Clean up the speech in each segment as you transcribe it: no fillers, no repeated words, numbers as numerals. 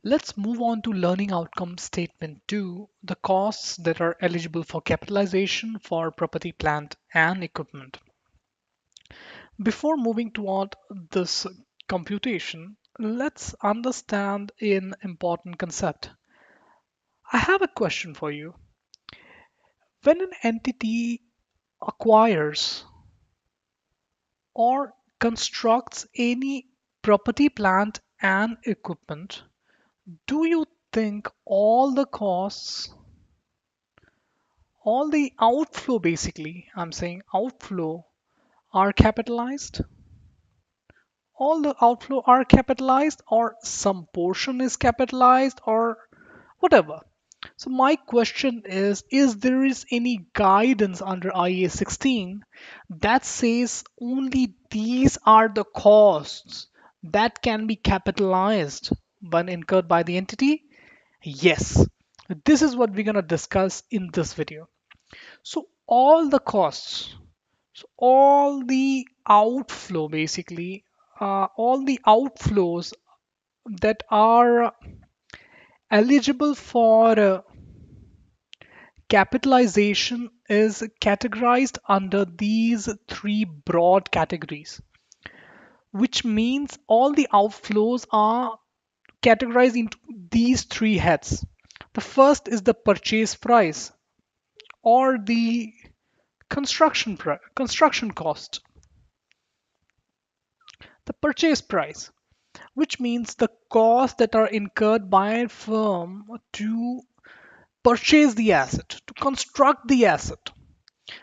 Let's move on to learning outcome statement 2, the costs that are eligible for capitalization for property, plant, and equipment. Before moving toward this computation, let's understand an important concept. I have a question for you. When an entity acquires or constructs any property, plant, and equipment, do you think all the costs, all the outflow basically, I'm saying outflow, are capitalized? All the outflow are capitalized, or some portion is capitalized, or whatever. So my question is there is any guidance under IA 16 that says only these are the costs that can be capitalized when incurred by the entity? Yes. This is what we're going to discuss in this video. So all the costs, so all the outflow basically, all the outflows that are eligible for capitalization is categorized under these three broad categories, which means all the outflows are categorized into these three heads. The first is the purchase price or the construction cost. The purchase price, which means the costs that are incurred by a firm to purchase the asset, to construct the asset.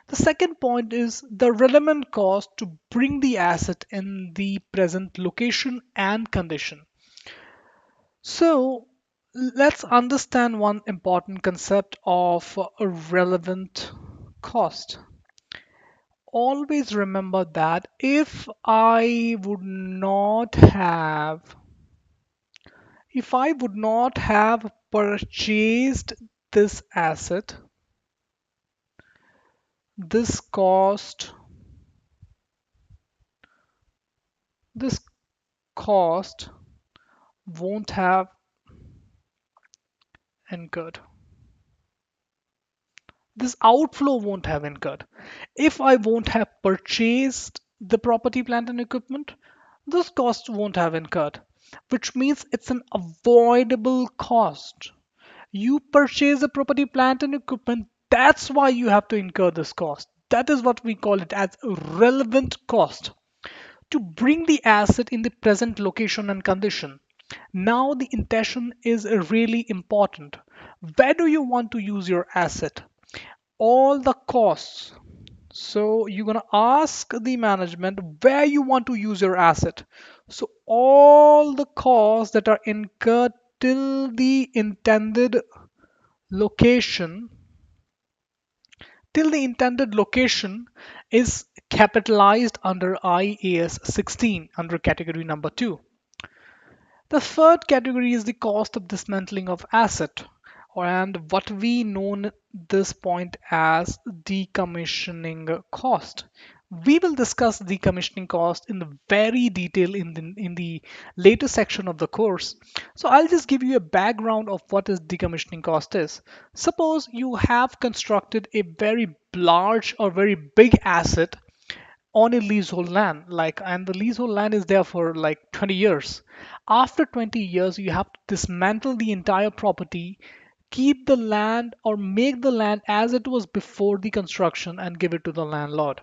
The second point is the relevant cost to bring the asset in the present location and condition. So let's understand one important concept of a relevant cost. Always remember that if I would not have purchased this asset, this cost this cost won't have incurred. This outflow won't have incurred. If I won't have purchased the property, plant, and equipment, this cost won't have incurred, which means it's an avoidable cost. You purchase the property, plant, and equipment, that's why you have to incur this cost. That is what we call it as relevant cost to bring the asset in the present location and condition. Now the intention is really important. Where do you want to use your asset? All the costs. So you're going to ask the management where you want to use your asset. So all the costs that are incurred location till the intended location is capitalized under IAS 16 under category number 2. The third category is the cost of dismantling of asset, and what we know this point as decommissioning cost. We will discuss decommissioning cost in the very detail in the later section of the course. So I'll just give you a background of what is decommissioning cost is. Suppose you have constructed a very large or very big asset on a leasehold land, and the leasehold land is there for like 20 years. After 20 years you have to dismantle the entire property, keep the land or make the land as it was before the construction and give it to the landlord.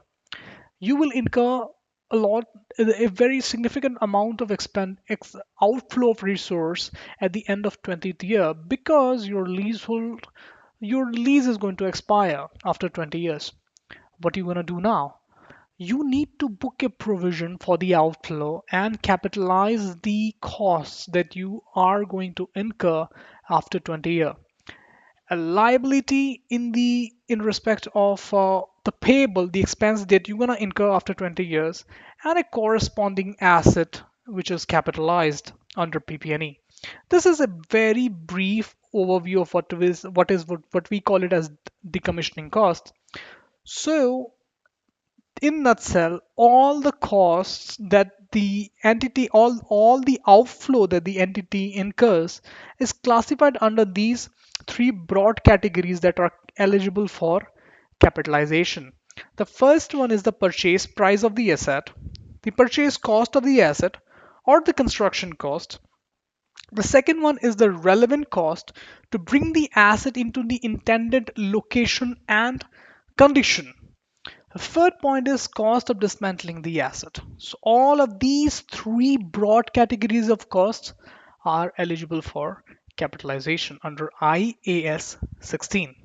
You will incur a very significant amount of outflow of resource at the end of 20th year, because your lease is going to expire after 20 years. What are you going to do now? You need to book a provision for the outflow and capitalize the costs that you are going to incur after 20 years. A liability in respect of the payable, the expense that you're going to incur after 20 years, and a corresponding asset which is capitalized under PP&E. This is a very brief overview of what we call it as decommissioning cost. So in nutshell, all the costs that the entity, all the outflow that the entity incurs is classified under these three broad categories that are eligible for capitalization. The first one is the purchase price of the asset, the purchase cost of the asset, or the construction cost. The second one is the relevant cost to bring the asset into the intended location and condition. The third point is cost of dismantling the asset. So all of these three broad categories of costs are eligible for capitalization under IAS 16.